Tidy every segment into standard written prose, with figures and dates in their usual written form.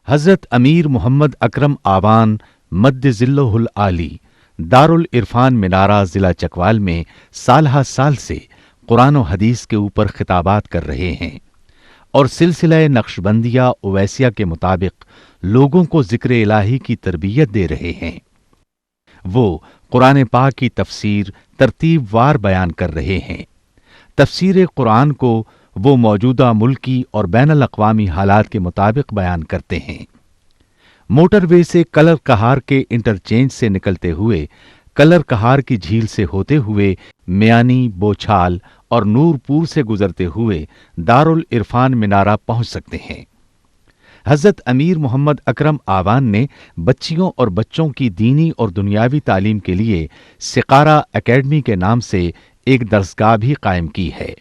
حضرت امیر محمد اکرم آوان مد ظلہ العالی دارالعرفان منارہ ضلع چکوال میں سالہ سال سے قرآن و حدیث کے اوپر خطابات کر رہے ہیں اور سلسلہ نقشبندیہ اویسیہ کے مطابق لوگوں کو ذکر الہی کی تربیت دے رہے ہیں۔ وہ قرآن پاک کی تفسیر ترتیب وار بیان کر رہے ہیں۔ تفسیر قرآن کو وہ موجودہ ملکی اور بین الاقوامی حالات کے مطابق بیان کرتے ہیں۔ موٹر وے سے کلر کہار کے انٹرچینج سے نکلتے ہوئے کلر کہار کی جھیل سے ہوتے ہوئے میانی، بوچھال اور نورپور سے گزرتے ہوئے دارالعرفان منارہ پہنچ سکتے ہیں۔ حضرت امیر محمد اکرم آوان نے بچیوں اور بچوں کی دینی اور دنیاوی تعلیم کے لیے سقارہ اکیڈمی کے نام سے ایک درسگاہ بھی قائم کی ہے،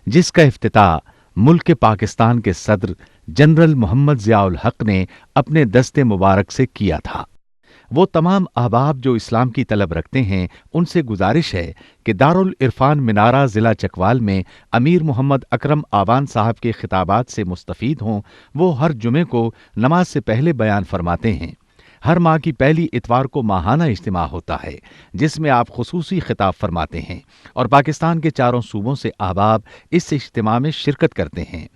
جس کا افتتاح ملک پاکستان کے صدر جنرل محمد ضیاء الحق نے اپنے دست مبارک سے کیا تھا۔ وہ تمام احباب جو اسلام کی طلب رکھتے ہیں ان سے گزارش ہے کہ دارالعرفان منارہ ضلع چکوال میں امیر محمد اکرم آوان صاحب کے خطابات سے مستفید ہوں۔ وہ ہر جمعے کو نماز سے پہلے بیان فرماتے ہیں۔ ہر ماہ کی پہلی اتوار کو ماہانہ اجتماع ہوتا ہے جس میں آپ خصوصی خطاب فرماتے ہیں اور پاکستان کے چاروں صوبوں سے احباب اس اجتماع میں شرکت کرتے ہیں۔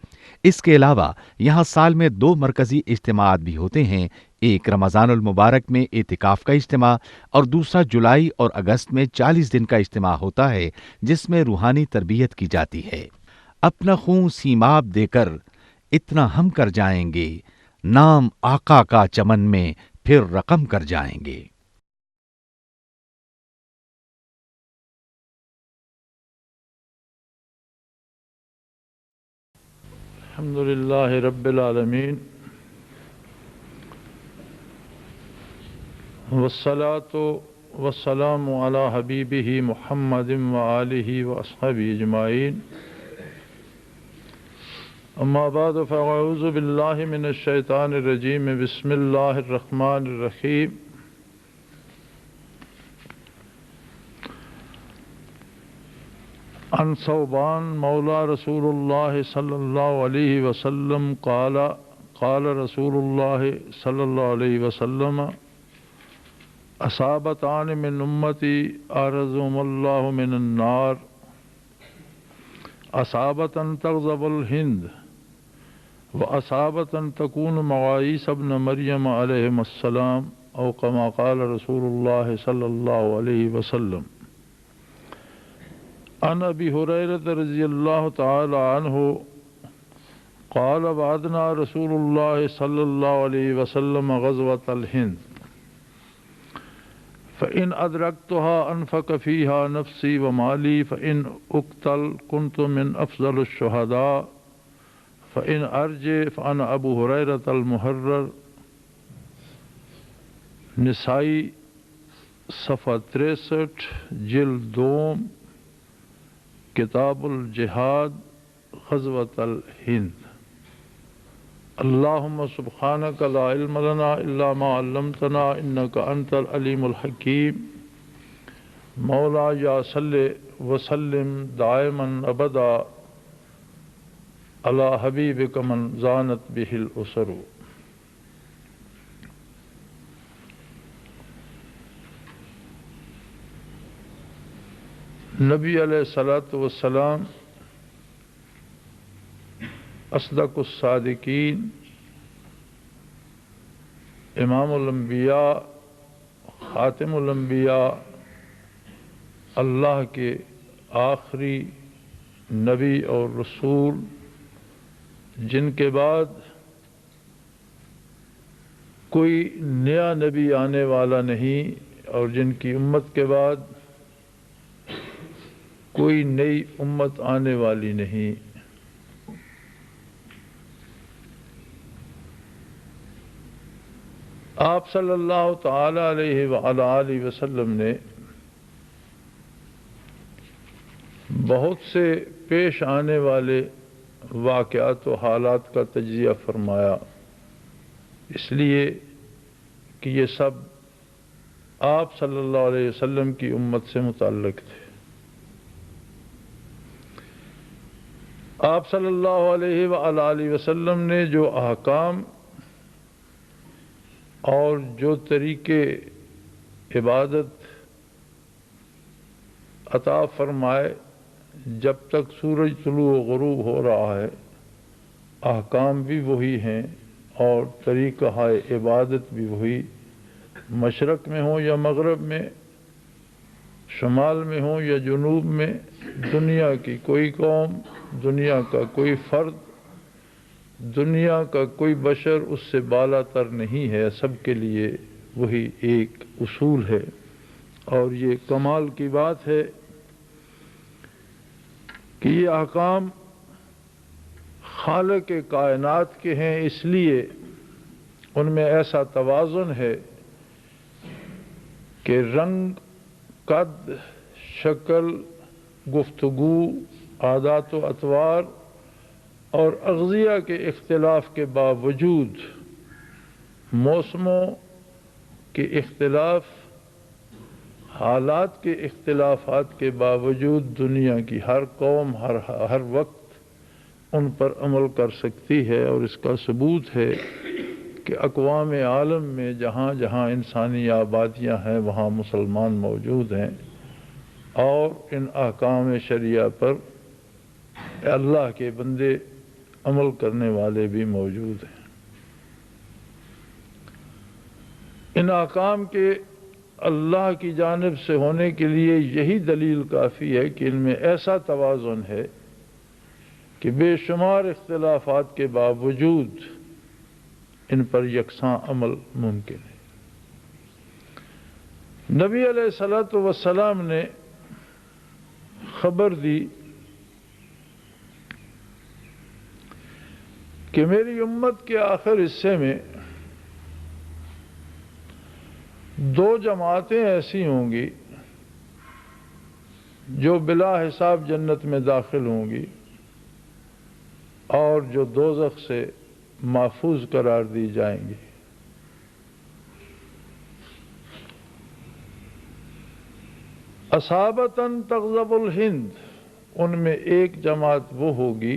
اس کے علاوہ یہاں سال میں 2 مرکزی اجتماعات بھی ہوتے ہیں، ایک رمضان المبارک میں اعتکاف کا اجتماع اور دوسرا جولائی اور اگست میں 40 دن کا اجتماع ہوتا ہے جس میں روحانی تربیت کی جاتی ہے۔ اپنا خون سیماب دے کر اتنا ہم کر جائیں گے، نام آقا کا چمن میں پھر رقم کر جائیں گے۔ الحمد للہ رب العالمین والصلاة والسلام علی حبیبہ محمد وآلہ واصحابہ اجمعین، اما بعد فاعوذ باللہ من الشیطان الرجیم، بسم اللہ الرحمن الرحیم۔ عن ثوبان مولا رسول اللہ صلی اللہ علیہ وسلم قال قال رسول اللہ صلی اللہ علیہ وسلم اصابتان من امتی اعرضهم اللہ من النار، اصابتا تغضب الہند واصابتا تکون مواعیث ابن مریم علیہم السلام، او کما قال رسول اللہ صلی اللہ علیہ وسلم۔ عن ابی ہریرہ رضی اللہ تعالی عنہ قال وعدنا رسول اللہ صلی اللہ علیہ وسلم غزوة الہند، فإن أدركتها أنفق فيها نفسي ومالي، فإن أقتل كنت من أفضل الشهداء، فإن أرجع فأنا أبو هريرة المحرر۔ نسائی صفحہ 63، جلد 2، کتاب الجہاد، غزوة الہند۔ اللہم سبحانک لا علم لنا الا ما علمتنا انک انت العلیم الحکیم۔ مولا یا صلی وسلم دائما ابدا علی حبیبک من زانت بہ الاسر۔ نبی علیہ الصلاۃ والسلام اصدق الصادقین، امام الانبیاء، خاتم الانبیاء، اللہ کے آخری نبی اور رسول، جن کے بعد کوئی نیا نبی آنے والا نہیں اور جن کی امت کے بعد کوئی نئی امت آنے والی نہیں۔ آپ صلی اللہ تعالی علیہ وآلہ آلہ وسلم نے بہت سے پیش آنے والے واقعات و حالات کا تجزیہ فرمایا، اس لیے کہ یہ سب آپ صلی اللہ علیہ وسلم کی امت سے متعلق تھے۔ آپ صلی اللہ علیہ وآلہ وسلم نے جو احکام اور جو طریقے عبادت عطا فرمائے جب تک سورج طلوع و غروب ہو رہا ہے، احکام بھی وہی ہیں اور طریقہ عبادت بھی وہی، مشرق میں ہوں یا مغرب میں، شمال میں ہوں یا جنوب میں، دنیا کی کوئی قوم، دنیا کا کوئی فرد، دنیا کا کوئی بشر اس سے بالا تر نہیں ہے، سب کے لیے وہی ایک اصول ہے۔ اور یہ کمال کی بات ہے کہ یہ احکام خالق کائنات کے ہیں، اس لیے ان میں ایسا توازن ہے کہ رنگ، قد، شکل، گفتگو، عادات و اطوار اور اغذیہ کے اختلاف کے باوجود، موسموں کے اختلاف، حالات کے اختلافات کے باوجود دنیا کی ہر قوم ہر وقت ان پر عمل کر سکتی ہے۔ اور اس کا ثبوت ہے کہ اقوام عالم میں جہاں جہاں انسانی آبادیاں ہیں وہاں مسلمان موجود ہیں، اور ان احکام شریعہ پر اللہ کے بندے عمل کرنے والے بھی موجود ہیں۔ ان احکام کے اللہ کی جانب سے ہونے کے لیے یہی دلیل کافی ہے کہ ان میں ایسا توازن ہے کہ بے شمار اختلافات کے باوجود ان پر یکساں عمل ممکن ہے۔ نبی علیہ الصلوۃ والسلام نے خبر دی کہ میری امت کے آخر حصے میں دو جماعتیں ایسی ہوں گی جو بلا حساب جنت میں داخل ہوں گی اور جو دوزخ سے محفوظ قرار دی جائیں گی۔ اصابتاً تغضب الہند، ان میں ایک جماعت وہ ہوگی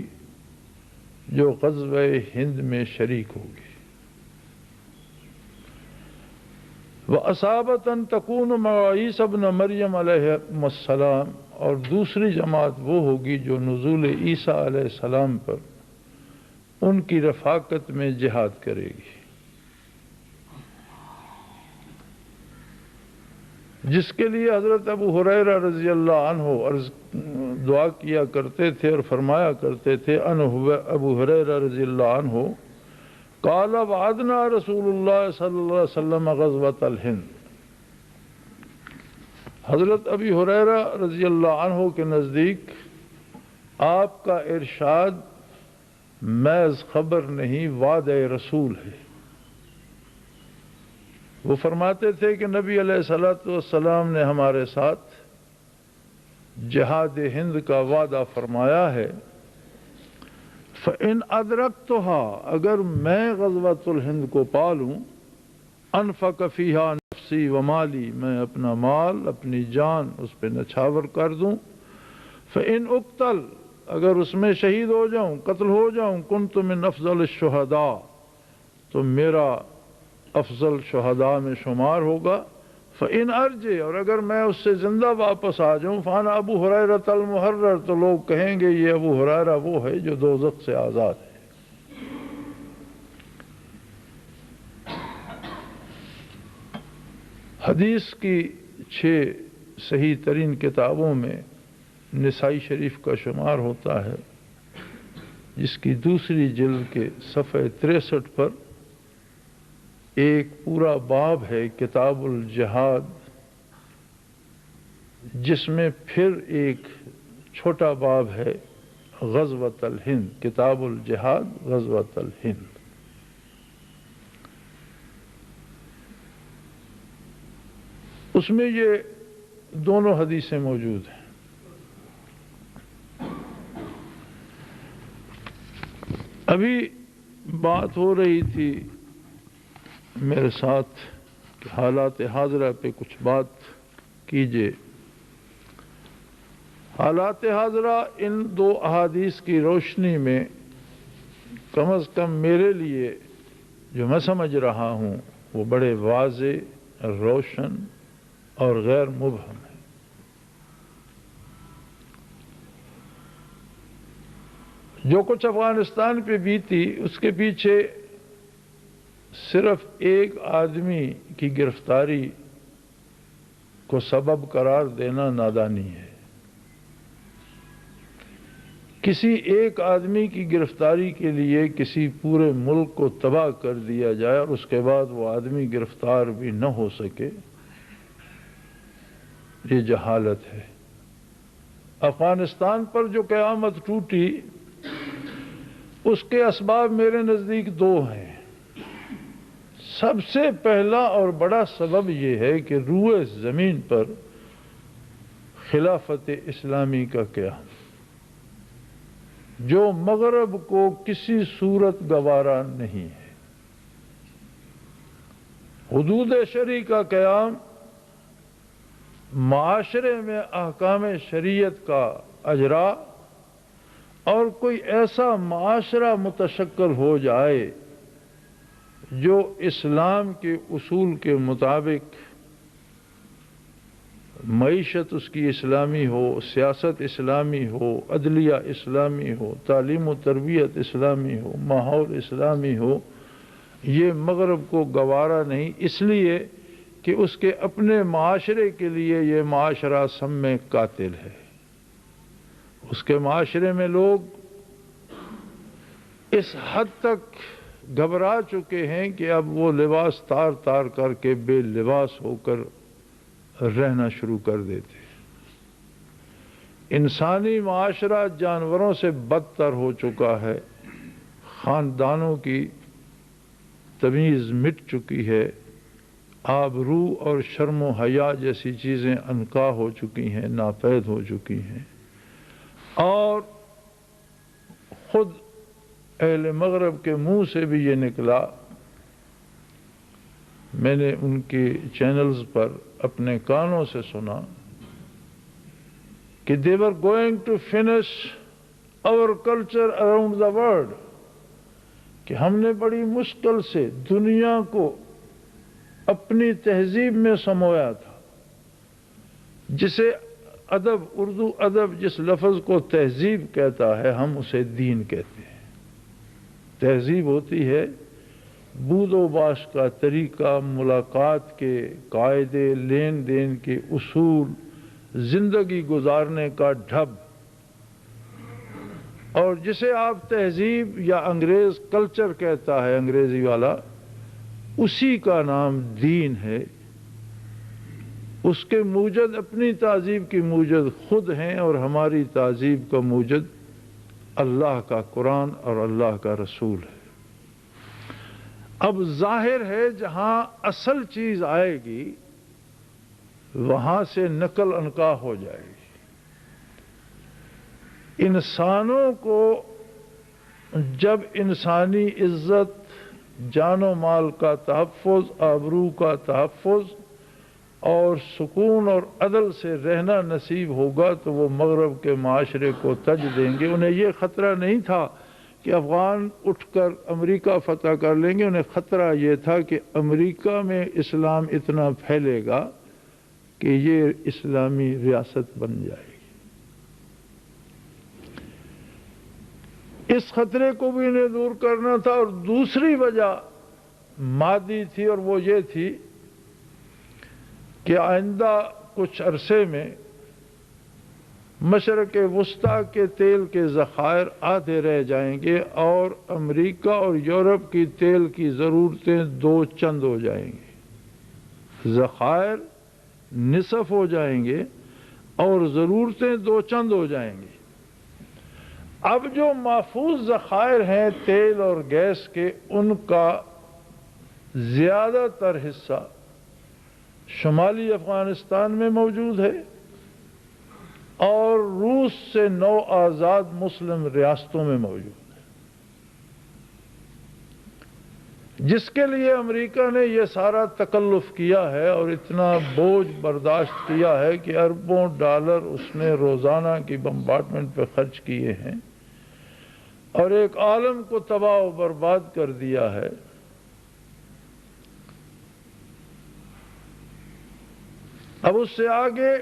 جو غزوہ ہند میں شریک ہوگی۔ وَأَصَابَةً تَكُونُ مَعَ عِیسیٰ ابْنَ مریم علیہ السلام، اور دوسری جماعت وہ ہوگی جو نزول عیسیٰ علیہ السلام پر ان کی رفاقت میں جہاد کرے گی، جس کے لیے حضرت ابو ہریرہ رضی اللہ عنہ دعا کیا کرتے تھے اور فرمایا کرتے تھے، ابو ہریرہ رضی اللہ عنہ قال وعدنا رسول اللہ صلی اللہ علیہ وسلم غزوۃ الہند۔ حضرت ابی ہریرہ رضی اللہ عنہ کے نزدیک آپ کا ارشاد محض خبر نہیں، وعدہ رسول ہے۔ وہ فرماتے تھے کہ نبی علیہ الصلوۃ والسلام نے ہمارے ساتھ جہاد ہند کا وعدہ فرمایا ہے، فَإِنْ أَدْرَكْتُهَا، اگر میں غزوۃ الہند کو پالوں، أَنْفَقَ فِيهَا نفسی و مالی، میں اپنا مال اپنی جان اس پہ نچھاور کر دوں، فَإِنْ أُقْتَلْ، اگر اس میں شہید ہو جاؤں، قتل ہو جاؤں، كُنْتُ مِنْ أَفْضَلِ الشُّهَدَاء، تو میرا افضل شہداء میں شمار ہوگا۔ فَإِنْ أَرْجِعْ، اور اگر میں اس سے زندہ واپس آ جاؤں، فَأَنَا أَبُو هُرَيْرَةَ الْمُحَرَّرُ، تو لوگ کہیں گے یہ ابو ہریرہ وہ ہے جو دوزخ سے آزاد ہے۔ حدیث کی 6 صحیح ترین کتابوں میں نسائی شریف کا شمار ہوتا ہے، جس کی دوسری جلد کے صفحہ 63 پر ایک پورا باب ہے کتاب الجہاد، جس میں پھر ایک چھوٹا باب ہے غزوۃ الہند، کتاب الجہاد غزوۃ الہند۔ اس میں یہ دونوں حدیثیں موجود ہیں۔ ابھی بات ہو رہی تھی میرے ساتھ کہ حالات حاضرہ پہ کچھ بات کیجئے۔ حالات حاضرہ ان 2 احادیث کی روشنی میں کم از کم میرے لیے جو میں سمجھ رہا ہوں وہ بڑے واضح، روشن اور غیر مبہم ہیں۔ جو کچھ افغانستان پہ بیتی اس کے پیچھے صرف ایک آدمی کی گرفتاری کو سبب قرار دینا نادانی ہے۔ کسی ایک آدمی کی گرفتاری کے لیے کسی پورے ملک کو تباہ کر دیا جائے اور اس کے بعد وہ آدمی گرفتار بھی نہ ہو سکے، یہ جہالت ہے۔ افغانستان پر جو قیامت ٹوٹی اس کے اسباب میرے نزدیک دو ہیں۔ سب سے پہلا اور بڑا سبب یہ ہے کہ روئے زمین پر خلافت اسلامی کا قیام، جو مغرب کو کسی صورت گوارا نہیں ہے۔ حدود شرعی کا قیام، معاشرے میں احکام شریعت کا اجرا، اور کوئی ایسا معاشرہ متشکل ہو جائے جو اسلام کے اصول کے مطابق معیشت اس کی اسلامی ہو، سیاست اسلامی ہو، عدلیہ اسلامی ہو، تعلیم و تربیت اسلامی ہو، ماحول اسلامی ہو، یہ مغرب کو گوارا نہیں، اس لیے کہ اس کے اپنے معاشرے کے لیے یہ معاشرہ سم قاتل ہے۔ اس کے معاشرے میں لوگ اس حد تک گھبرا چکے ہیں کہ اب وہ لباس تار تار کر کے بے لباس ہو کر رہنا شروع کر دیتے ہیں۔ انسانی معاشرہ جانوروں سے بدتر ہو چکا ہے، خاندانوں کی تمیز مٹ چکی ہے، آبرو اور شرم و حیا جیسی چیزیں عنقا ہو چکی ہیں، ناپید ہو چکی ہیں، اور خود اہل مغرب کے منہ سے بھی یہ نکلا، میں نے ان کے چینلز پر اپنے کانوں سے سنا کہ they were going to finish our culture around the world، کہ ہم نے بڑی مشکل سے دنیا کو اپنی تہذیب میں سمویا تھا، جسے ادب، اردو ادب جس لفظ کو تہذیب کہتا ہے ہم اسے دین کہتے ہیں۔ تہذیب ہوتی ہے بود و باش کا طریقہ، ملاقات کے قاعدے، لین دین کے اصول، زندگی گزارنے کا ڈھب، اور جسے آپ تہذیب یا انگریز کلچر کہتا ہے انگریزی والا، اسی کا نام دین ہے۔ اس کے موجد اپنی تہذیب کی موجد خود ہیں، اور ہماری تہذیب کا موجد اللہ کا قرآن اور اللہ کا رسول ہے۔ اب ظاہر ہے جہاں اصل چیز آئے گی وہاں سے نقل انقا ہو جائے گی۔ انسانوں کو جب انسانی عزت، جان و مال کا تحفظ، آبرو کا تحفظ اور سکون اور عدل سے رہنا نصیب ہوگا تو وہ مغرب کے معاشرے کو تج دیں گے۔ انہیں یہ خطرہ نہیں تھا کہ افغان اٹھ کر امریکہ فتح کر لیں گے، انہیں خطرہ یہ تھا کہ امریکہ میں اسلام اتنا پھیلے گا کہ یہ اسلامی ریاست بن جائے گی۔ اس خطرے کو بھی انہیں دور کرنا تھا، اور دوسری وجہ مادی تھی، اور وہ یہ تھی کہ آئندہ کچھ عرصے میں مشرق وسطیٰ کے تیل کے ذخائر آدھے رہ جائیں گے، اور امریکہ اور یورپ کی تیل کی ضرورتیں دو چند ہو جائیں گی۔ ذخائر نصف ہو جائیں گے اور ضرورتیں دو چند ہو جائیں گی۔ اب جو محفوظ ذخائر ہیں تیل اور گیس کے، ان کا زیادہ تر حصہ شمالی افغانستان میں موجود ہے اور روس سے نو آزاد مسلم ریاستوں میں موجود ہے، جس کے لیے امریکہ نے یہ سارا تکلف کیا ہے اور اتنا بوجھ برداشت کیا ہے کہ اربوں ڈالر اس نے روزانہ کی بمبارڈمنٹ پہ خرچ کیے ہیں اور ایک عالم کو تباہ و برباد کر دیا ہے۔ اب اس سے آگے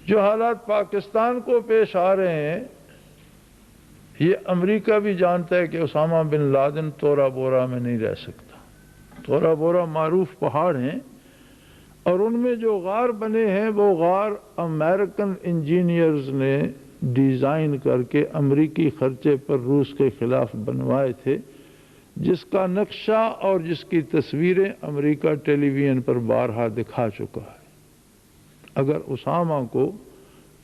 جو حالات پاکستان کو پیش آ رہے ہیں، یہ امریکہ بھی جانتا ہے کہ اسامہ بن لادن تورا بورا میں نہیں رہ سکتا۔ تورا بورا معروف پہاڑ ہیں، اور ان میں جو غار بنے ہیں وہ غار امریکن انجینئرز نے ڈیزائن کر کے امریکی خرچے پر روس کے خلاف بنوائے تھے، جس کا نقشہ اور جس کی تصویریں امریکہ ٹیلی ویژن پر بارہا دکھا چکا ہے۔ اگر اسامہ کو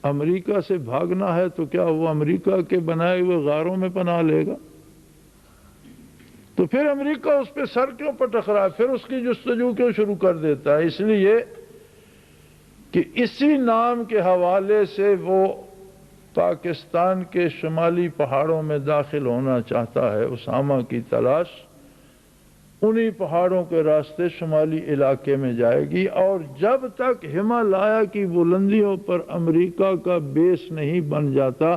امریکہ سے بھاگنا ہے تو کیا وہ امریکہ کے بنائے ہوئے غاروں میں پناہ لے گا؟ تو پھر امریکہ اس پہ سر کیوں پٹک رہا ہے؟ پھر اس کی جستجو کیوں شروع کر دیتا ہے؟ اس لیے کہ اسی نام کے حوالے سے وہ پاکستان کے شمالی پہاڑوں میں داخل ہونا چاہتا ہے۔ اسامہ کی تلاش انہی پہاڑوں کے راستے شمالی علاقے میں جائے گی، اور جب تک ہمالیہ کی بلندیوں پر امریکہ کا بیس نہیں بن جاتا،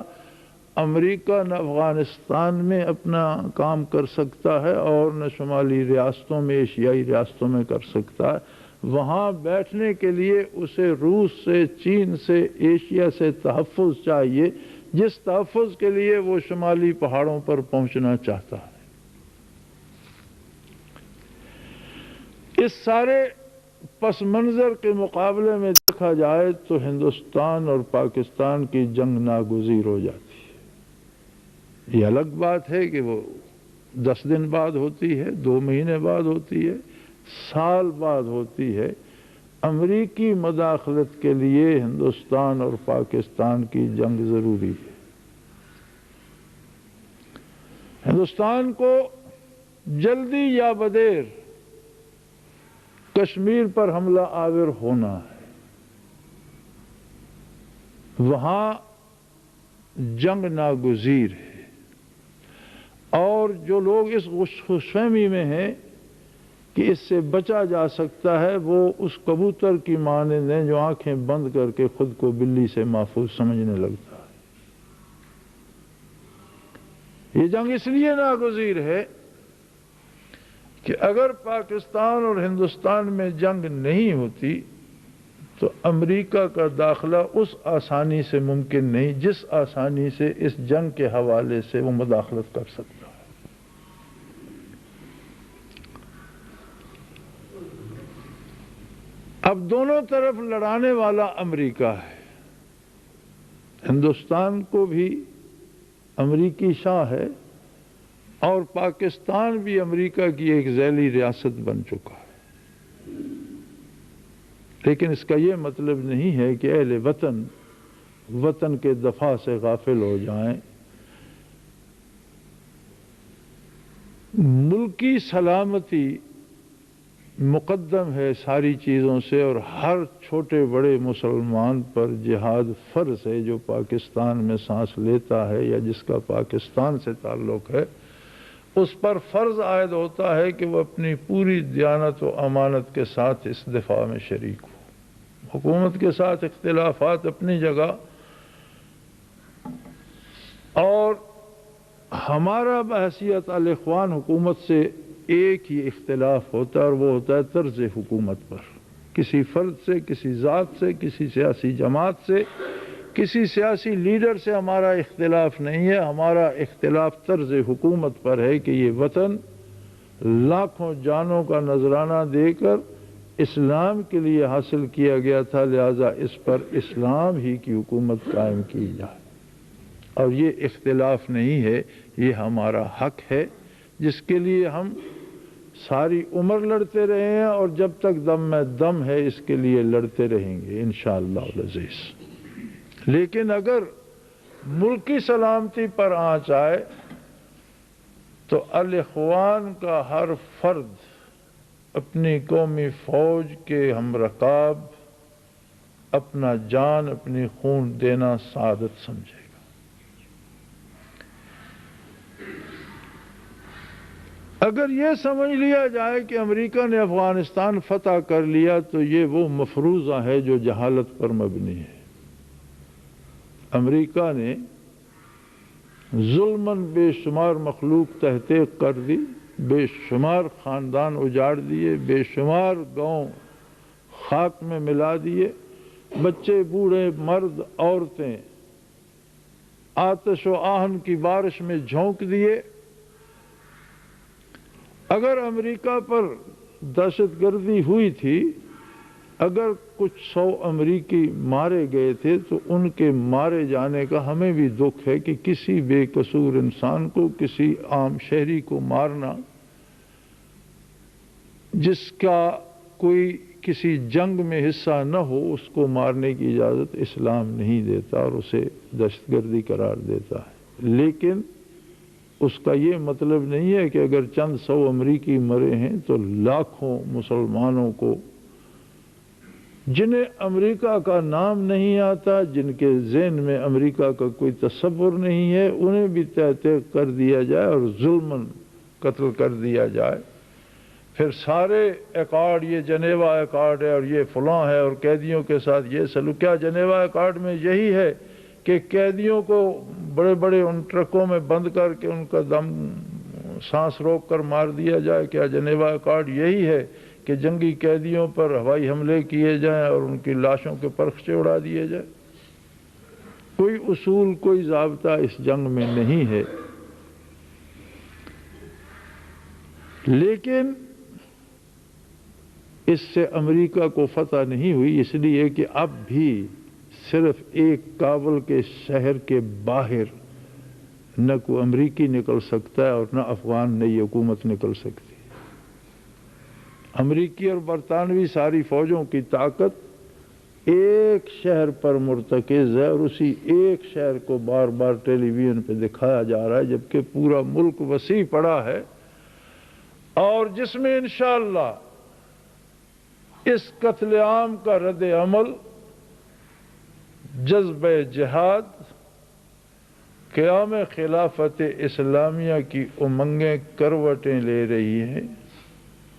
امریکہ نہ افغانستان میں اپنا کام کر سکتا ہے اور نہ شمالی ریاستوں میں، ایشیائی ریاستوں میں کر سکتا ہے۔ وہاں بیٹھنے کے لیے اسے روس سے، چین سے، ایشیا سے تحفظ چاہیے، جس تحفظ کے لیے وہ شمالی پہاڑوں پر پہنچنا چاہتا ہے۔ اس سارے پس منظر کے مقابلے میں دیکھا جائے تو ہندوستان اور پاکستان کی جنگ ناگزیر ہو جاتی ہے۔ یہ الگ بات ہے کہ وہ 10 دن بعد ہوتی ہے، 2 مہینے بعد ہوتی ہے، سال بعد ہوتی ہے۔ امریکی مداخلت کے لیے ہندوستان اور پاکستان کی جنگ ضروری ہے۔ ہندوستان کو جلدی یا بدیر کشمیر پر حملہ آور ہونا ہے۔ وہاں جنگ ناگزیر ہے، اور جو لوگ اس خوش فہمی میں ہیں کہ اس سے بچا جا سکتا ہے، وہ اس کبوتر کی مانند ہیں جو آنکھیں بند کر کے خود کو بلی سے محفوظ سمجھنے لگتا ہے۔ یہ جنگ اس لیے ناگزیر ہے کہ اگر پاکستان اور ہندوستان میں جنگ نہیں ہوتی تو امریکہ کا داخلہ اس آسانی سے ممکن نہیں جس آسانی سے اس جنگ کے حوالے سے وہ مداخلت کر سکتا ہے۔ اب دونوں طرف لڑانے والا امریکہ ہے۔ ہندوستان کو بھی امریکی شاہ ہے، اور پاکستان بھی امریکہ کی ایک ذیلی ریاست بن چکا ہے۔ لیکن اس کا یہ مطلب نہیں ہے کہ اہل وطن کے دفاع سے غافل ہو جائیں۔ ملکی سلامتی مقدم ہے ساری چیزوں سے، اور ہر چھوٹے بڑے مسلمان پر جہاد فرض ہے جو پاکستان میں سانس لیتا ہے یا جس کا پاکستان سے تعلق ہے۔ اس پر فرض عائد ہوتا ہے کہ وہ اپنی پوری دیانت و امانت کے ساتھ اس دفاع میں شریک ہو۔ حکومت کے ساتھ اختلافات اپنی جگہ، اور ہمارا بحیثیت الاخوان حکومت سے ایک ہی اختلاف ہوتا ہے، اور وہ ہوتا ہے طرز حکومت پر۔ کسی فرد سے، کسی ذات سے، کسی سیاسی جماعت سے، کسی سیاسی لیڈر سے ہمارا اختلاف نہیں ہے۔ ہمارا اختلاف طرز حکومت پر ہے کہ یہ وطن لاکھوں جانوں کا نذرانہ دے کر اسلام کے لیے حاصل کیا گیا تھا، لہذا اس پر اسلام ہی کی حکومت قائم کی جائے۔ اور یہ اختلاف نہیں ہے، یہ ہمارا حق ہے جس کے لیے ہم ساری عمر لڑتے رہے ہیں، اور جب تک دم میں دم ہے اس کے لیے لڑتے رہیں گے انشاءاللہ العزیز۔ لیکن اگر ملکی سلامتی پر آنچ آئے تو الاخوان کا ہر فرد اپنی قومی فوج کے ہم رکاب اپنا جان، اپنی خون دینا سعادت سمجھے گا۔ اگر یہ سمجھ لیا جائے کہ امریکہ نے افغانستان فتح کر لیا تو یہ وہ مفروضہ ہے جو جہالت پر مبنی ہے۔ امریکہ نے ظلماً بے شمار مخلوق تحقیق کر دی، بے شمار خاندان اجاڑ دیے، بے شمار گاؤں خاک میں ملا دیے، بچے بوڑھے مرد عورتیں آتش و آہن کی بارش میں جھونک دیے۔ اگر امریکہ پر دہشت گردی ہوئی تھی، اگر کچھ 100 امریکی مارے گئے تھے، تو ان کے مارے جانے کا ہمیں بھی دکھ ہے کہ کسی بے قصور انسان کو، کسی عام شہری کو مارنا، جس کا کوئی کسی جنگ میں حصہ نہ ہو، اس کو مارنے کی اجازت اسلام نہیں دیتا اور اسے دہشت گردی قرار دیتا ہے۔ لیکن اس کا یہ مطلب نہیں ہے کہ اگر چند 100 امریکی مرے ہیں تو لاکھوں مسلمانوں کو، جنہیں امریکہ کا نام نہیں آتا، جن کے ذہن میں امریکہ کا کوئی تصور نہیں ہے، انہیں بھی تہہ کر دیا جائے اور ظلماً قتل کر دیا جائے۔ پھر سارے ایکارڈ، یہ جنیوا ایکارڈ ہے اور یہ فلاں ہے اور قیدیوں کے ساتھ یہ سلوک، کیا جنیوا ایکارڈ میں یہی ہے کہ قیدیوں کو بڑے بڑے ان ٹرکوں میں بند کر کے ان کا دم سانس روک کر مار دیا جائے؟ کیا جنیوا ایکارڈ یہی ہے کہ جنگی قیدیوں پر ہوائی حملے کیے جائیں اور ان کی لاشوں کے پرخچے اڑا دیے جائیں؟ کوئی اصول، کوئی ضابطہ اس جنگ میں نہیں ہے۔ لیکن اس سے امریکہ کو فتح نہیں ہوئی، اس لیے کہ اب بھی صرف ایک کابل کے شہر کے باہر نہ کوئی امریکی نکل سکتا ہے اور نہ افغان نئی حکومت نکل سکتی۔ امریکی اور برطانوی ساری فوجوں کی طاقت ایک شہر پر مرتکز ہے اور اسی ایک شہر کو بار بار ٹیلی ویژن پہ دکھایا جا رہا ہے، جبکہ پورا ملک وسیع پڑا ہے اور جس میں انشاءاللہ اس قتل عام کا رد عمل، جذبہ جہاد، قیام خلافت اسلامیہ کی امنگیں کروٹیں لے رہی ہیں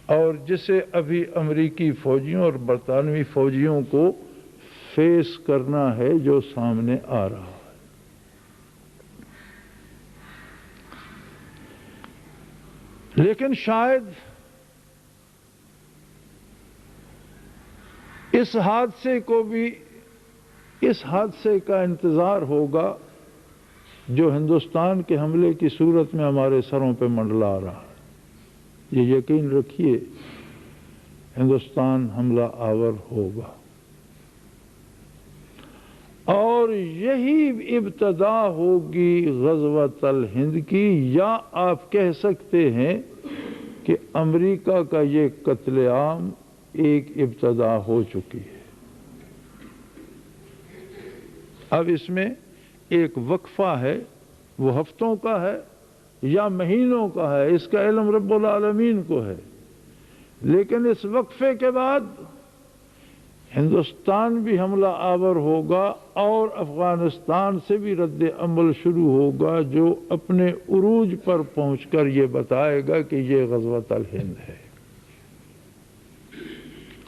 اور جسے ابھی امریکی فوجیوں اور برطانوی فوجیوں کو فیس کرنا ہے، جو سامنے آ رہا ہے۔ لیکن شاید اس حادثے کو بھی، اس حادثے کا انتظار ہوگا جو ہندوستان کے حملے کی صورت میں ہمارے سروں پہ منڈلا رہا ہے۔ یہ یقین رکھیے ہندوستان حملہ آور ہوگا اور یہی ابتدا ہوگی غزوۃ الہند کی، یا آپ کہہ سکتے ہیں کہ امریکہ کا یہ قتل عام ایک ابتدا ہو چکی ہے۔ اب اس میں ایک وقفہ ہے، وہ ہفتوں کا ہے یا مہینوں کا ہے، اس کا علم رب العالمین کو ہے، لیکن اس وقفے کے بعد ہندوستان بھی حملہ آور ہوگا اور افغانستان سے بھی رد عمل شروع ہوگا، جو اپنے عروج پر پہنچ کر یہ بتائے گا کہ یہ غزوۃ الہند ہے،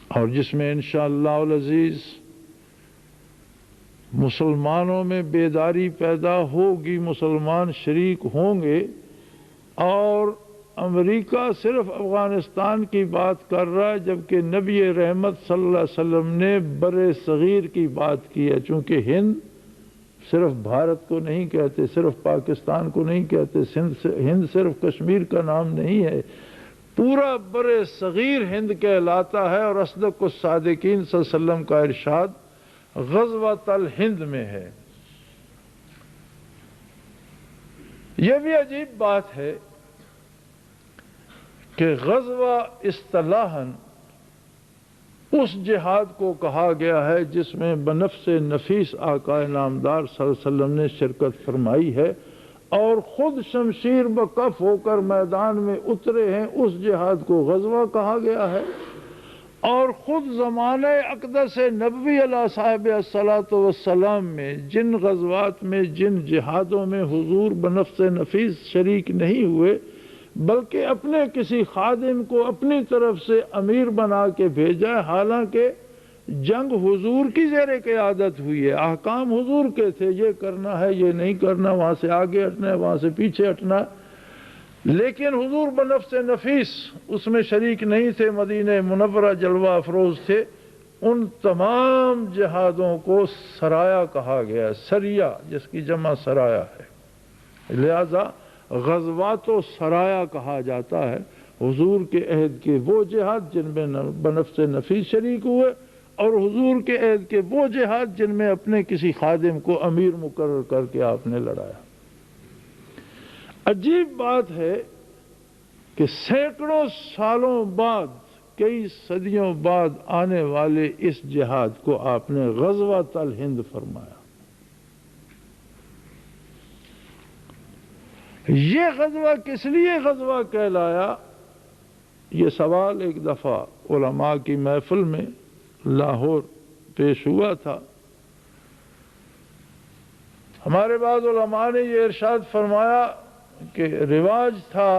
اور جس میں انشاءاللہ العزیز مسلمانوں میں بیداری پیدا ہوگی، مسلمان شریک ہوں گے، اور امریکہ صرف افغانستان کی بات کر رہا ہے، جبکہ نبی رحمت صلی اللہ علیہ وسلم نے بر صغیر کی بات کی ہے، چونکہ ہند صرف بھارت کو نہیں کہتے، صرف پاکستان کو نہیں کہتے، ہند صرف کشمیر کا نام نہیں ہے، پورا بر صغیر ہند کہلاتا ہے، اور اصدق الصادقین صلی اللہ علیہ وسلم کا ارشاد غزوۃ الہند میں ہے۔ یہ بھی عجیب بات ہے کہ غزوہ اصطلاحاً اس جہاد کو کہا گیا ہے جس میں بنفس نفیس آقا نامدار صلی اللہ علیہ وسلم نے شرکت فرمائی ہے اور خود شمشیر بکف ہو کر میدان میں اترے ہیں، اس جہاد کو غزوہ کہا گیا ہے، اور خود زمانہ اقدس نبوی علیہ صاحب الصلاۃ والسلام میں جن غزوات میں، جن جہادوں میں حضور بنفس نفیس شریک نہیں ہوئے، بلکہ اپنے کسی خادم کو اپنی طرف سے امیر بنا کے بھیجا، حالانکہ جنگ حضور کی زیر قیادت ہوئی ہے، احکام حضور کے تھے، یہ کرنا ہے، یہ نہیں کرنا، وہاں سے آگے ہٹنا ہے، وہاں سے پیچھے ہٹنا ہے، لیکن حضور بنفس نفیس اس میں شریک نہیں تھے، مدینہ منورہ جلوہ افروز تھے۔ ان تمام جہادوں کو سرایا کہا گیا، سریہ جس کی جمع سرایا ہے، لہذا غزوات و سرایا کہا جاتا ہے حضور کے عہد کے وہ جہاد جن میں بنفس نفیس شریک ہوئے، اور حضور کے عہد کے وہ جہاد جن میں اپنے کسی خادم کو امیر مقرر کر کے آپ نے لڑایا۔ عجیب بات ہے کہ سینکڑوں سالوں بعد، کئی صدیوں بعد آنے والے اس جہاد کو آپ نے غزوۃ الہند فرمایا۔ یہ غزوہ کس لیے غزوہ کہلایا؟ یہ سوال ایک دفعہ علماء کی محفل میں لاہور پیش ہوا تھا۔ ہمارے بعض علماء نے یہ ارشاد فرمایا کہ رواج تھا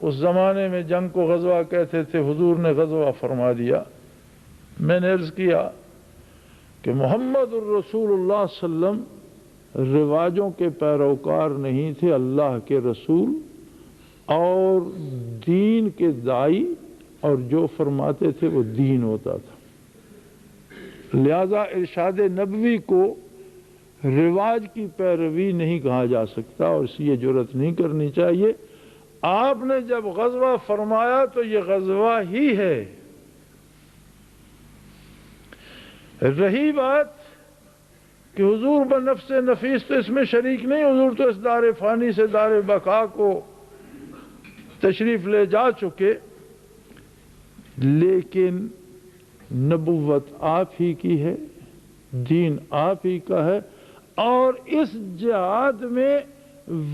اس زمانے میں، جنگ کو غزوہ کہتے تھے، حضور نے غزوہ فرما دیا۔ میں نے عرض کیا کہ محمد الرسول اللہ صلی اللہ علیہ وسلم رواجوں کے پیروکار نہیں تھے، اللہ کے رسول اور دین کے داعی، اور جو فرماتے تھے وہ دین ہوتا تھا۔ لہذا ارشاد نبوی کو رواج کی پیروی نہیں کہا جا سکتا، اور اس لیے جرأت نہیں کرنی چاہیے۔ آپ نے جب غزوہ فرمایا تو یہ غزوہ ہی ہے۔ رہی بات کہ حضور بنفس نفیس تو اس میں شریک نہیں، حضور تو اس دار فانی سے دار بقا کو تشریف لے جا چکے، لیکن نبوت آپ ہی کی ہے، دین آپ ہی کا ہے، اور اس جہاد میں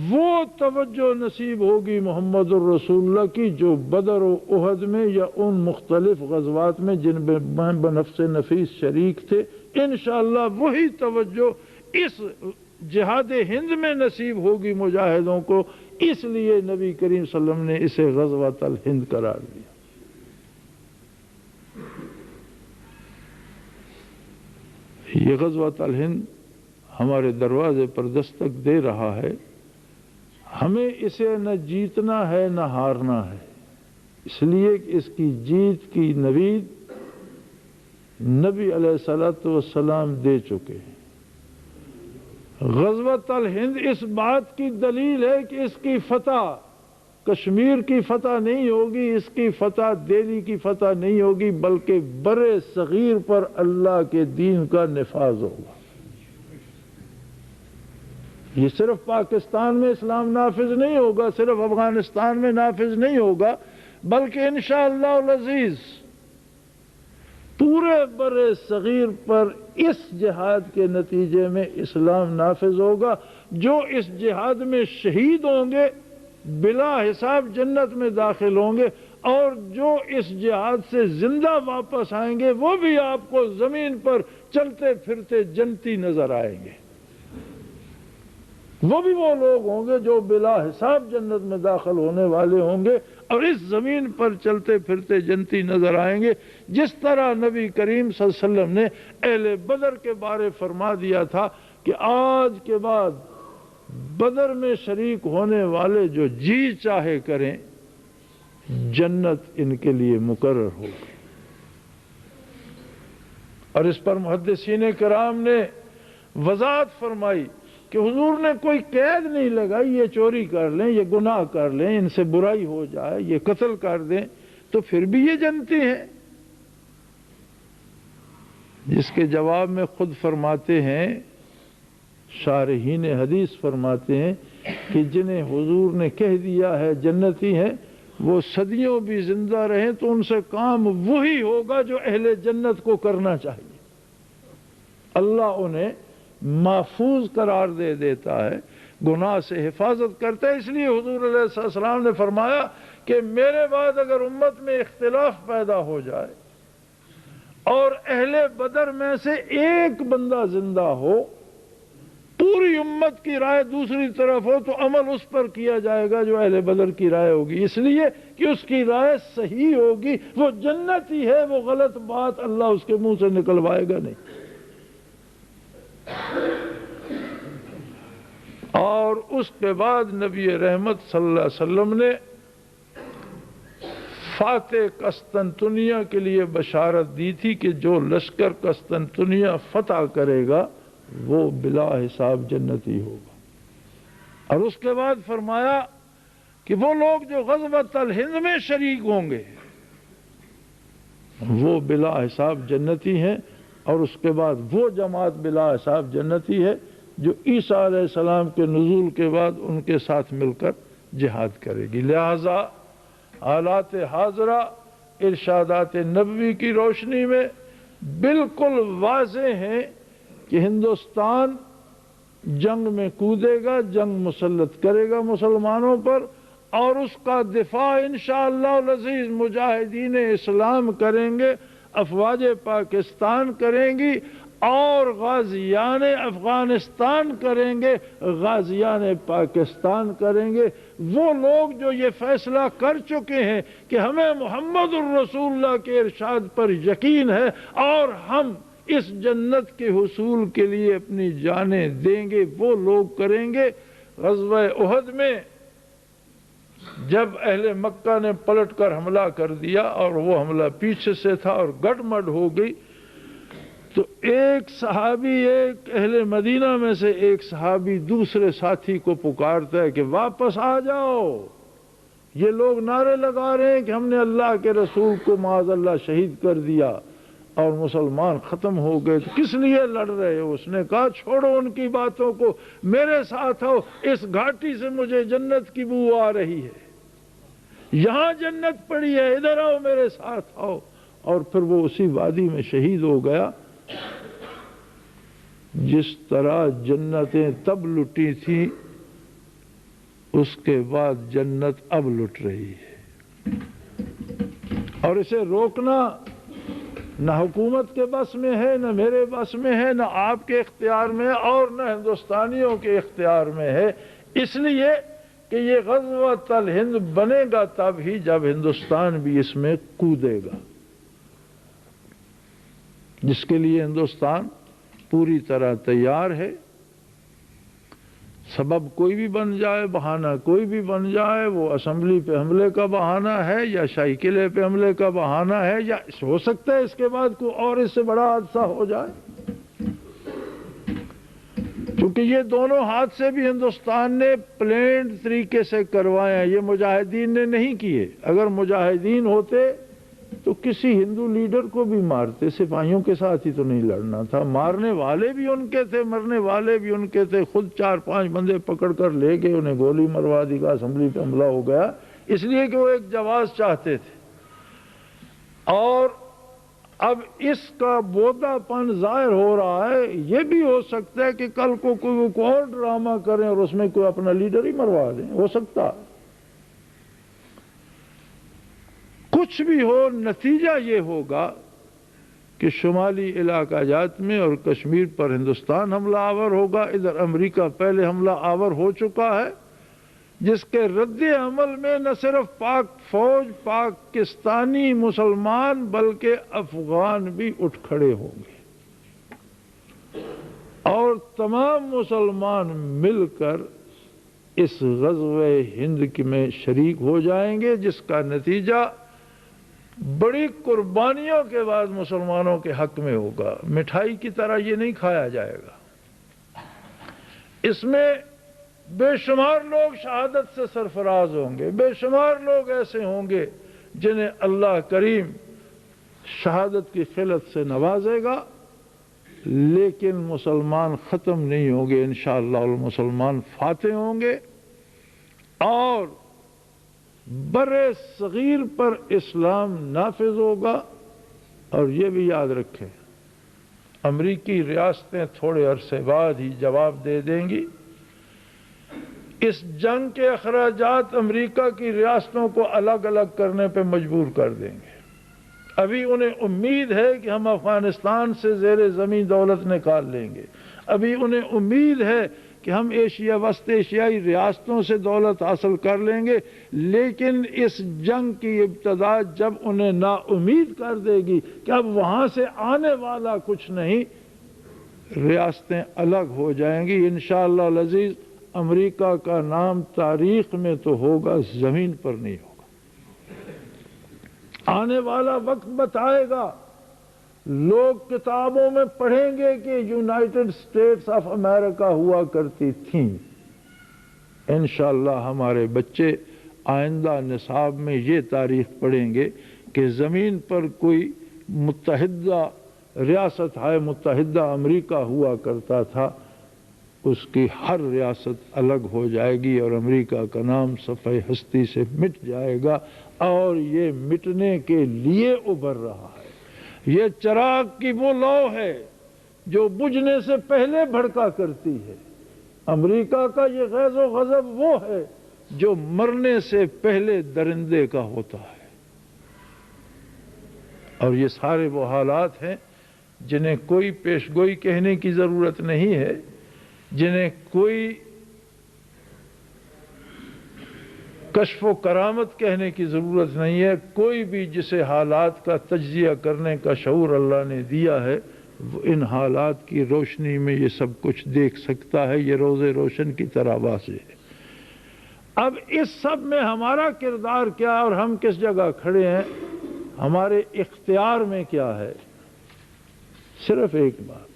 وہ توجہ نصیب ہوگی محمد الرسول اللہ کی جو بدر و احد میں یا ان مختلف غزوات میں جن میں بنفس نفیس شریک تھے، انشاءاللہ وہی توجہ اس جہاد ہند میں نصیب ہوگی مجاہدوں کو۔ اس لیے نبی کریم صلی اللہ علیہ وسلم نے اسے غزوۃ الہند قرار دیا۔ یہ غزوۃ الہند ہمارے دروازے پر دستک دے رہا ہے، ہمیں اسے نہ جیتنا ہے نہ ہارنا ہے، اس لیے کہ اس کی جیت کی نوید نبی علیہ الصلوۃ والسلام دے چکے ہیں۔ غزوۃ الہند اس بات کی دلیل ہے کہ اس کی فتح کشمیر کی فتح نہیں ہوگی، اس کی فتح دہلی کی فتح نہیں ہوگی، بلکہ بر صغیر پر اللہ کے دین کا نفاذ ہوگا۔ یہ صرف پاکستان میں اسلام نافذ نہیں ہوگا، صرف افغانستان میں نافذ نہیں ہوگا، بلکہ انشاءاللہ العزیز پورے بر صغیر پر اس جہاد کے نتیجے میں اسلام نافذ ہوگا۔ جو اس جہاد میں شہید ہوں گے بلا حساب جنت میں داخل ہوں گے، اور جو اس جہاد سے زندہ واپس آئیں گے وہ بھی آپ کو زمین پر چلتے پھرتے جنتی نظر آئیں گے۔ وہ بھی وہ لوگ ہوں گے جو بلا حساب جنت میں داخل ہونے والے ہوں گے، اور اس زمین پر چلتے پھرتے جنتی نظر آئیں گے، جس طرح نبی کریم صلی اللہ علیہ وسلم نے اہل بدر کے بارے فرما دیا تھا کہ آج کے بعد بدر میں شریک ہونے والے جو جی چاہے کریں، جنت ان کے لیے مقرر ہوگی۔ اور اس پر محدثین کرام نے وضاحت فرمائی کہ حضور نے کوئی قید نہیں لگائی، یہ چوری کر لیں، یہ گناہ کر لیں، ان سے برائی ہو جائے، یہ قتل کر دیں تو پھر بھی یہ جنتی ہیں۔ جس کے جواب میں خود فرماتے ہیں، شارحین حدیث فرماتے ہیں کہ جنہیں حضور نے کہہ دیا ہے جنتی ہیں، وہ صدیوں بھی زندہ رہیں تو ان سے کام وہی ہوگا جو اہل جنت کو کرنا چاہیے۔ اللہ انہیں محفوظ قرار دے دیتا ہے، گناہ سے حفاظت کرتا ہے۔ اس لیے حضور علیہ السلام نے فرمایا کہ میرے بعد اگر امت میں اختلاف پیدا ہو جائے اور اہل بدر میں سے ایک بندہ زندہ ہو، پوری امت کی رائے دوسری طرف ہو، تو عمل اس پر کیا جائے گا جو اہل بدر کی رائے ہوگی، اس لیے کہ اس کی رائے صحیح ہوگی، وہ جنتی ہے، وہ غلط بات اللہ اس کے منہ سے نکلوائے گا نہیں۔ اور اس کے بعد نبی رحمت صلی اللہ علیہ وسلم نے فاتح قسطنطنیہ کے لیے بشارت دی تھی کہ جو لشکر قسطنطنیہ فتح کرے گا وہ بلا حساب جنتی ہوگا، اور اس کے بعد فرمایا کہ وہ لوگ جو غزوۃ الہند میں شریک ہوں گے وہ بلا حساب جنتی ہیں، اور اس کے بعد وہ جماعت بلا حساب جنتی ہے جو عیسیٰ علیہ السلام کے نزول کے بعد ان کے ساتھ مل کر جہاد کرے گی۔ لہذا حالات حاضرہ ارشادات نبوی کی روشنی میں بالکل واضح ہے کہ ہندوستان جنگ میں کودے گا، جنگ مسلط کرے گا مسلمانوں پر، اور اس کا دفاع انشاءاللہ العزیز مجاہدین اسلام کریں گے، افواج پاکستان کریں گی، اور غازیان افغانستان کریں گے، غازیان پاکستان کریں گے۔ وہ لوگ جو یہ فیصلہ کر چکے ہیں کہ ہمیں محمد الرسول اللہ کے ارشاد پر یقین ہے اور ہم اس جنت کے حصول کے لیے اپنی جانیں دیں گے، وہ لوگ کریں گے۔ غزوہ احد میں جب اہل مکہ نے پلٹ کر حملہ کر دیا اور وہ حملہ پیچھے سے تھا اور گڈ مڈ ہو گئی، تو ایک صحابی، ایک اہل مدینہ میں سے ایک صحابی دوسرے ساتھی کو پکارتا ہے کہ واپس آ جاؤ، یہ لوگ نعرے لگا رہے ہیں کہ ہم نے اللہ کے رسول کو معاذ اللہ شہید کر دیا اور مسلمان ختم ہو گئے، تو کس لیے لڑ رہے ہو؟ اس نے کہا چھوڑو ان کی باتوں کو، میرے ساتھ آؤ، اس گھاٹی سے مجھے جنت کی بو آ رہی ہے، یہاں جنت پڑی ہے، ادھر آؤ میرے ساتھ آؤ، اور پھر وہ اسی وادی میں شہید ہو گیا۔ جس طرح جنتیں تب لٹی تھیں اس کے بعد جنت اب لٹ رہی ہے، اور اسے روکنا نہ حکومت کے بس میں ہے، نہ میرے بس میں ہے، نہ آپ کے اختیار میں ہے، اور نہ ہندوستانیوں کے اختیار میں ہے، اس لیے کہ یہ غزوۃ الہند بنے گا تب ہی جب ہندوستان بھی اس میں کودے گا، جس کے لیے ہندوستان پوری طرح تیار ہے۔ سبب کوئی بھی بن جائے، بہانہ کوئی بھی بن جائے، وہ اسمبلی پہ حملے کا بہانہ ہے یا شاہی قلعے پہ حملے کا بہانہ ہے، یا ہو سکتا ہے اس کے بعد کوئی اور اس سے بڑا حادثہ ہو جائے، کیونکہ یہ دونوں حادثے بھی ہندوستان نے پلانڈ طریقے سے کروائے ہیں، یہ مجاہدین نے نہیں کیے۔ اگر مجاہدین ہوتے تو کسی ہندو لیڈر کو بھی مارتے، سپاہیوں کے ساتھ ہی تو نہیں لڑنا تھا، مارنے والے بھی ان کے تھے، مرنے والے بھی ان کے تھے، خود 4-5 بندے پکڑ کر لے گئے، انہیں گولی مروا دی، کا اسمبلی پہ حملہ ہو گیا، اس لیے کہ وہ ایک جواز چاہتے تھے۔ اور اب اس کا بودا پن ظاہر ہو رہا ہے، یہ بھی ہو سکتا ہے کہ کل کو کوئی اور ڈرامہ کریں اور اس میں کوئی اپنا لیڈر ہی مروا دیں، ہو سکتا ہے، کچھ بھی ہو، نتیجہ یہ ہوگا کہ شمالی علاقہ جات میں اور کشمیر پر ہندوستان حملہ آور ہوگا، ادھر امریکہ پہلے حملہ آور ہو چکا ہے، جس کے رد عمل میں نہ صرف پاک فوج، پاکستانی مسلمان بلکہ افغان بھی اٹھ کھڑے ہوں گے، اور تمام مسلمان مل کر اس غزوہ ہند میں شریک ہو جائیں گے، جس کا نتیجہ بڑی قربانیوں کے بعد مسلمانوں کے حق میں ہوگا۔ مٹھائی کی طرح یہ نہیں کھایا جائے گا، اس میں بے شمار لوگ شہادت سے سرفراز ہوں گے، بے شمار لوگ ایسے ہوں گے جنہیں اللہ کریم شہادت کی خلت سے نوازے گا، لیکن مسلمان ختم نہیں ہوں گے، انشاءاللہ المسلمان فاتح ہوں گے، اور بر صغیر پر اسلام نافذ ہوگا۔ اور یہ بھی یاد رکھیں، امریکی ریاستیں تھوڑے عرصے بعد ہی جواب دے دیں گی، اس جنگ کے اخراجات امریکہ کی ریاستوں کو الگ الگ کرنے پہ مجبور کر دیں گے۔ ابھی انہیں امید ہے کہ ہم افغانستان سے زیر زمین دولت نکال لیں گے، ابھی انہیں امید ہے کہ ہم ایشیا وسط ایشیائی ریاستوں سے دولت حاصل کر لیں گے، لیکن اس جنگ کی ابتدا جب انہیں نا امید کر دے گی کہ اب وہاں سے آنے والا کچھ نہیں، ریاستیں الگ ہو جائیں گی۔ انشاءاللہ العزیز امریکہ کا نام تاریخ میں تو ہوگا، زمین پر نہیں ہوگا۔ آنے والا وقت بتائے گا، لوگ کتابوں میں پڑھیں گے کہ یونائیٹڈ اسٹیٹس آف امریکہ ہوا کرتی تھیں۔ انشاءاللہ ہمارے بچے آئندہ نصاب میں یہ تاریخ پڑھیں گے کہ زمین پر کوئی متحدہ ریاست ہے متحدہ امریکہ ہوا کرتا تھا، اس کی ہر ریاست الگ ہو جائے گی اور امریکہ کا نام صفحہ ہستی سے مٹ جائے گا، اور یہ مٹنے کے لیے ابھر رہا ہے۔ یہ چراغ کی وہ لو ہے جو بجھنے سے پہلے بھڑکا کرتی ہے۔ امریکہ کا یہ غیظ و غضب وہ ہے جو مرنے سے پہلے درندے کا ہوتا ہے۔ اور یہ سارے وہ حالات ہیں جنہیں کوئی پیشگوئی کہنے کی ضرورت نہیں ہے، جنہیں کوئی کشف و کرامت کہنے کی ضرورت نہیں ہے۔ کوئی بھی جسے حالات کا تجزیہ کرنے کا شعور اللہ نے دیا ہے، وہ ان حالات کی روشنی میں یہ سب کچھ دیکھ سکتا ہے۔ یہ روز روشن کی طرح واضح ہے۔ اب اس سب میں ہمارا کردار کیا اور ہم کس جگہ کھڑے ہیں، ہمارے اختیار میں کیا ہے؟ صرف ایک بات،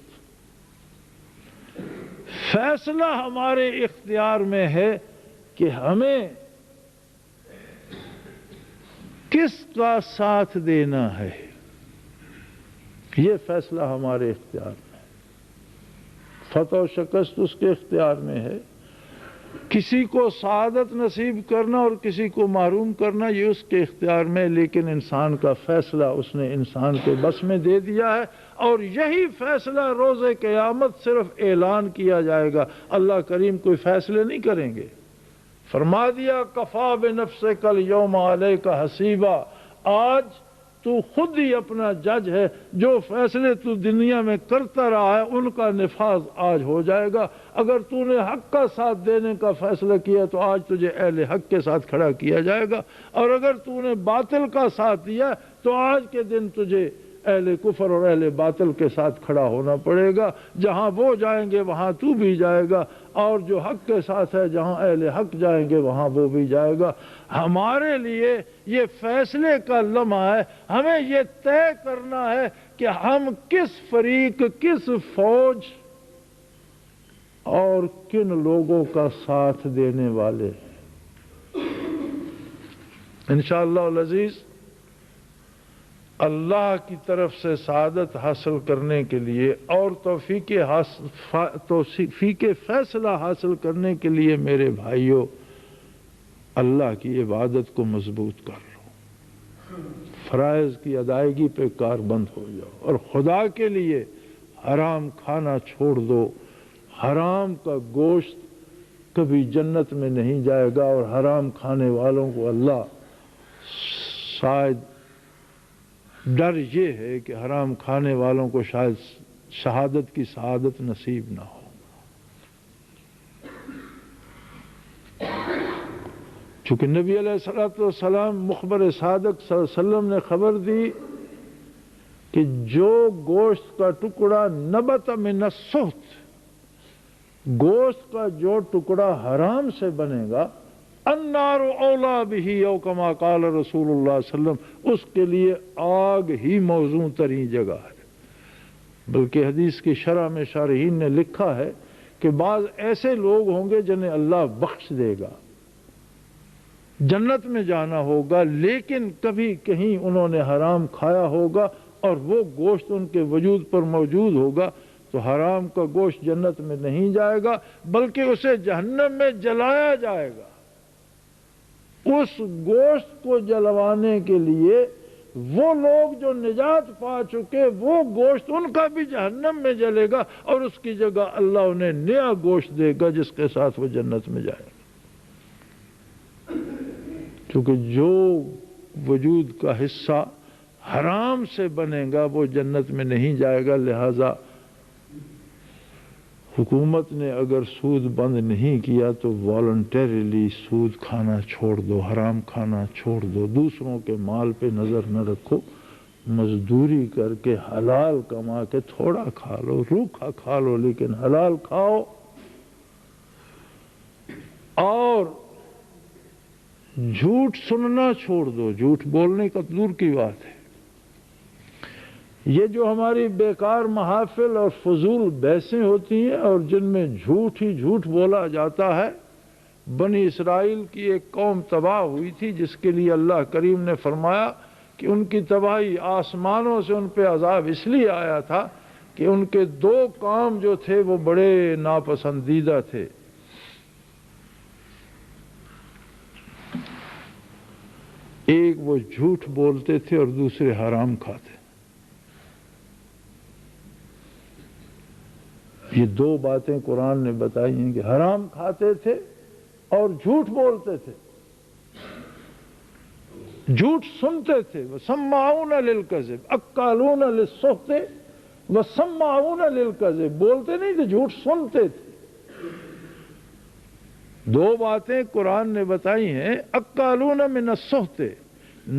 فیصلہ ہمارے اختیار میں ہے کہ ہمیں کس کا ساتھ دینا ہے۔ یہ فیصلہ ہمارے اختیار میں ہے۔ فتح و شکست اس کے اختیار میں ہے۔ کسی کو سعادت نصیب کرنا اور کسی کو محروم کرنا یہ اس کے اختیار میں، لیکن انسان کا فیصلہ اس نے انسان کے بس میں دے دیا ہے، اور یہی فیصلہ روز قیامت صرف اعلان کیا جائے گا۔ اللہ کریم کوئی فیصلے نہیں کریں گے۔ فرما دیا کفا بنفسک الیوم علیک حسیبا، آج تو خود ہی اپنا جج ہے، جو فیصلے تو دنیا میں کرتا رہا ہے ان کا نفاذ آج ہو جائے گا۔ اگر تو نے حق کا ساتھ دینے کا فیصلہ کیا تو آج تجھے اہل حق کے ساتھ کھڑا کیا جائے گا، اور اگر تو نے باطل کا ساتھ دیا تو آج کے دن تجھے اہل کفر اور اہل باطل کے ساتھ کھڑا ہونا پڑے گا۔ جہاں وہ جائیں گے وہاں تو بھی جائے گا، اور جو حق کے ساتھ ہے جہاں اہل حق جائیں گے وہاں وہ بھی جائے گا۔ ہمارے لیے یہ فیصلے کا لمحہ ہے، ہمیں یہ طے کرنا ہے کہ ہم کس فریق، کس فوج اور کن لوگوں کا ساتھ دینے والے ہیں۔ انشاءاللہ العزیز اللہ کی طرف سے سعادت حاصل کرنے کے لیے اور توفیق فیصلہ حاصل کرنے کے لیے میرے بھائیوں، اللہ کی عبادت کو مضبوط کر لو، فرائض کی ادائیگی پہ کاربند ہو جاؤ، اور خدا کے لیے حرام کھانا چھوڑ دو۔ حرام کا گوشت کبھی جنت میں نہیں جائے گا، اور حرام کھانے والوں کو اللہ شاید ڈر یہ ہے کہ حرام کھانے والوں کو شاید شہادت کی سعادت نصیب نہ ہو۔ چونکہ نبی علیہ الصلوۃ والسلام مخبر صادق صلی اللہ علیہ وسلم نے خبر دی کہ جو گوشت کا ٹکڑا نبت من السحت، گوشت کا جو ٹکڑا حرام سے بنے گا، النار اولا بہ او کما قال رسول اللہ صلی اللہ علیہ وسلم، اس کے لیے آگ ہی موزوں ترین جگہ ہے۔ بلکہ حدیث کی شرح میں شارحین نے لکھا ہے کہ بعض ایسے لوگ ہوں گے جنہیں اللہ بخش دے گا، جنت میں جانا ہوگا، لیکن کبھی کہیں انہوں نے حرام کھایا ہوگا اور وہ گوشت ان کے وجود پر موجود ہوگا، تو حرام کا گوشت جنت میں نہیں جائے گا بلکہ اسے جہنم میں جلایا جائے گا۔ اس گوشت کو جلوانے کے لیے وہ لوگ جو نجات پا چکے، وہ گوشت ان کا بھی جہنم میں جلے گا، اور اس کی جگہ اللہ انہیں نیا گوشت دے گا جس کے ساتھ وہ جنت میں جائے گا۔ کیونکہ جو وجود کا حصہ حرام سے بنے گا وہ جنت میں نہیں جائے گا۔ لہذا حکومت نے اگر سود بند نہیں کیا تو والنٹریلی سود کھانا چھوڑ دو، حرام کھانا چھوڑ دو، دوسروں کے مال پہ نظر نہ رکھو، مزدوری کر کے حلال کما کے تھوڑا کھا لو، روکھا کھا لو لیکن حلال کھاؤ۔ اور جھوٹ سننا چھوڑ دو، جھوٹ بولنے کا دور کی بات ہے۔ یہ جو ہماری بیکار محافل اور فضول بحثیں ہوتی ہیں اور جن میں جھوٹ ہی جھوٹ بولا جاتا ہے، بنی اسرائیل کی ایک قوم تباہ ہوئی تھی جس کے لیے اللہ کریم نے فرمایا کہ ان کی تباہی آسمانوں سے ان پہ عذاب اس لیے آیا تھا کہ ان کے دو کام جو تھے وہ بڑے ناپسندیدہ تھے۔ ایک وہ جھوٹ بولتے تھے اور دوسرے حرام کھاتے۔ یہ دو باتیں قرآن نے بتائی ہیں کہ حرام کھاتے تھے اور جھوٹ بولتے تھے، جھوٹ سنتے تھے۔ وَسَمَّاعُونَ لِلْكَذِبِ اَكَّالُونَ لِلسُّحْتِ وَسَمَّاعُونَ لِلْكَذِبِ، بولتے نہیں تھے، جھوٹ سنتے تھے۔ دو باتیں قرآن نے بتائی ہیں، اکالون من السحت،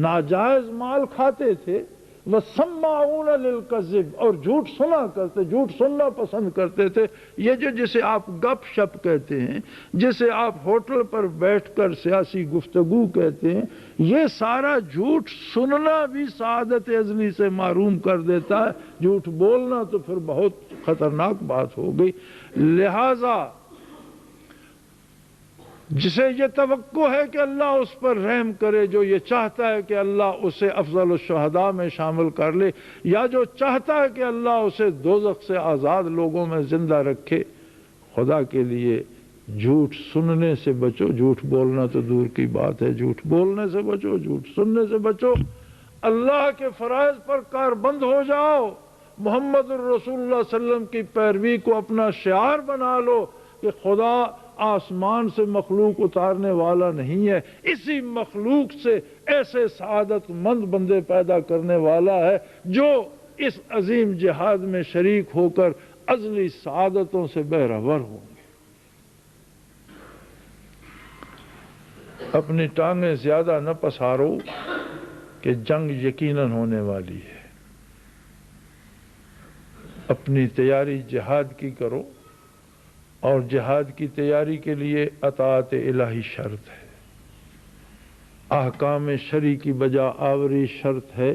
ناجائز مال کھاتے تھے، وسماعون للکذب، اور جھوٹ سنا کرتے، جھوٹ سننا پسند کرتے تھے۔ یہ جسے آپ گپ شپ کہتے ہیں، جسے آپ ہوٹل پر بیٹھ کر سیاسی گفتگو کہتے ہیں، یہ سارا جھوٹ سننا بھی سعادت ازلی سے محروم کر دیتا ہے، جھوٹ بولنا تو پھر بہت خطرناک بات ہو گئی۔ لہذا جسے یہ توقع ہے کہ اللہ اس پر رحم کرے، جو یہ چاہتا ہے کہ اللہ اسے افضل الشہداء میں شامل کر لے، یا جو چاہتا ہے کہ اللہ اسے دوزخ سے آزاد لوگوں میں زندہ رکھے، خدا کے لیے جھوٹ سننے سے بچو۔ جھوٹ بولنا تو دور کی بات ہے، جھوٹ بولنے سے بچو، جھوٹ سننے سے بچو۔ اللہ کے فرائض پر کاربند ہو جاؤ، محمد الرسول اللہ صلی اللہ علیہ وسلم کی پیروی کو اپنا شعار بنا لو کہ خدا آسمان سے مخلوق اتارنے والا نہیں ہے، اسی مخلوق سے ایسے سعادت مند بندے پیدا کرنے والا ہے جو اس عظیم جہاد میں شریک ہو کر ازلی سعادتوں سے بہرور ہوں گے۔ اپنی ٹانگیں زیادہ نہ پسارو کہ جنگ یقیناً ہونے والی ہے۔ اپنی تیاری جہاد کی کرو، اور جہاد کی تیاری کے لیے اطاعت الہی شرط ہے، احکام شرعی کی بجا آوری شرط ہے،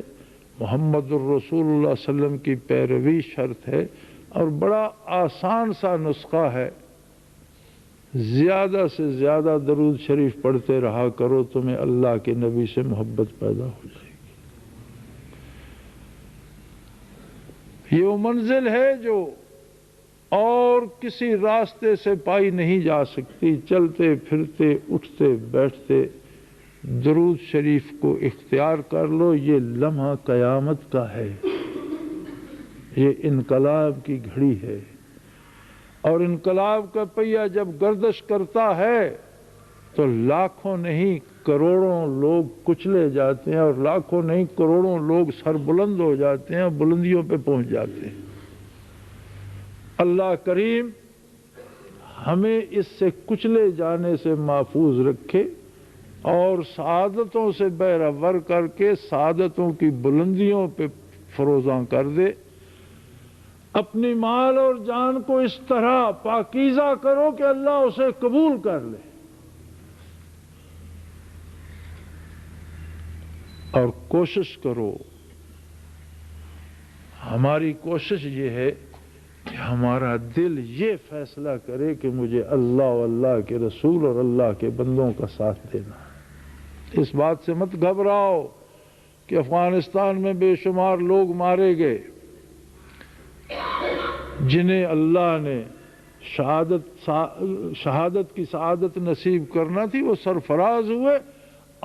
محمد الرسول اللہ صلی اللہ علیہ وسلم کی پیروی شرط ہے، اور بڑا آسان سا نسخہ ہے، زیادہ سے زیادہ درود شریف پڑھتے رہا کرو، تمہیں اللہ کے نبی سے محبت پیدا ہو جائے گی۔ یہ وہ منزل ہے جو اور کسی راستے سے پائی نہیں جا سکتی۔ چلتے پھرتے اٹھتے بیٹھتے درود شریف کو اختیار کر لو، یہ لمحہ قیامت کا ہے، یہ انقلاب کی گھڑی ہے، اور انقلاب کا پہیہ جب گردش کرتا ہے تو لاکھوں نہیں کروڑوں لوگ کچلے جاتے ہیں، اور لاکھوں نہیں کروڑوں لوگ سر بلند ہو جاتے ہیں، بلندیوں پہ پہنچ جاتے ہیں۔ اللہ کریم ہمیں اس سے کچلے جانے سے محفوظ رکھے اور سعادتوں سے بہرور کر کے سعادتوں کی بلندیوں پہ فروزاں کر دے۔ اپنی مال اور جان کو اس طرح پاکیزہ کرو کہ اللہ اسے قبول کر لے، اور کوشش کرو، ہماری کوشش یہ ہے کہ ہمارا دل یہ فیصلہ کرے کہ مجھے اللہ و اللہ کے رسول اور اللہ کے بندوں کا ساتھ دینا ہے۔ اس بات سے مت گھبراؤ کہ افغانستان میں بے شمار لوگ مارے گئے جنہیں اللہ نے شہادت کی سعادت نصیب کرنا تھی، وہ سرفراز ہوئے،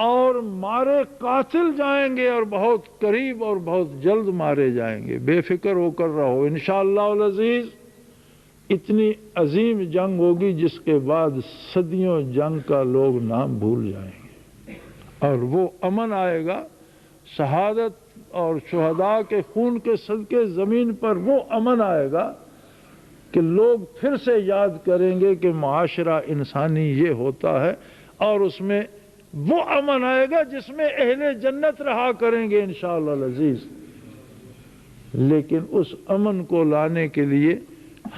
اور مارے قاتل جائیں گے، اور بہت قریب اور بہت جلد مارے جائیں گے۔ بے فکر ہو کر رہو، انشاءاللہ العزیز اتنی عظیم جنگ ہوگی جس کے بعد صدیوں جنگ کا لوگ نام بھول جائیں گے، اور وہ امن آئے گا، شہادت اور شہداء کے خون کے صدقے زمین پر وہ امن آئے گا کہ لوگ پھر سے یاد کریں گے کہ معاشرہ انسانی یہ ہوتا ہے، اور اس میں وہ امن آئے گا جس میں اہل جنت رہا کریں گے انشاءاللہ العزیز۔ لیکن اس امن کو لانے کے لیے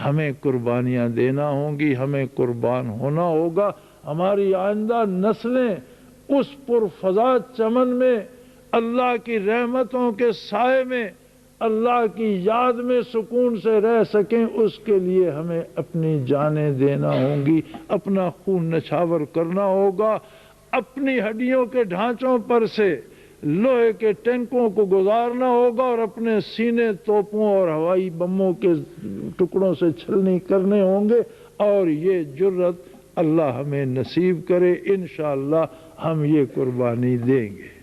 ہمیں قربانیاں دینا ہوں گی، ہمیں قربان ہونا ہوگا، ہماری آئندہ نسلیں اس پرفضا چمن میں اللہ کی رحمتوں کے سائے میں اللہ کی یاد میں سکون سے رہ سکیں، اس کے لیے ہمیں اپنی جانیں دینا ہوں گی، اپنا خون نچھاور کرنا ہوگا، اپنی ہڈیوں کے ڈھانچوں پر سے لوہے کے ٹینکوں کو گزارنا ہوگا اور اپنے سینے توپوں اور ہوائی بموں کے ٹکڑوں سے چھلنی کرنے ہوں گے، اور یہ جرت اللہ ہمیں نصیب کرے، انشاءاللہ ہم یہ قربانی دیں گے۔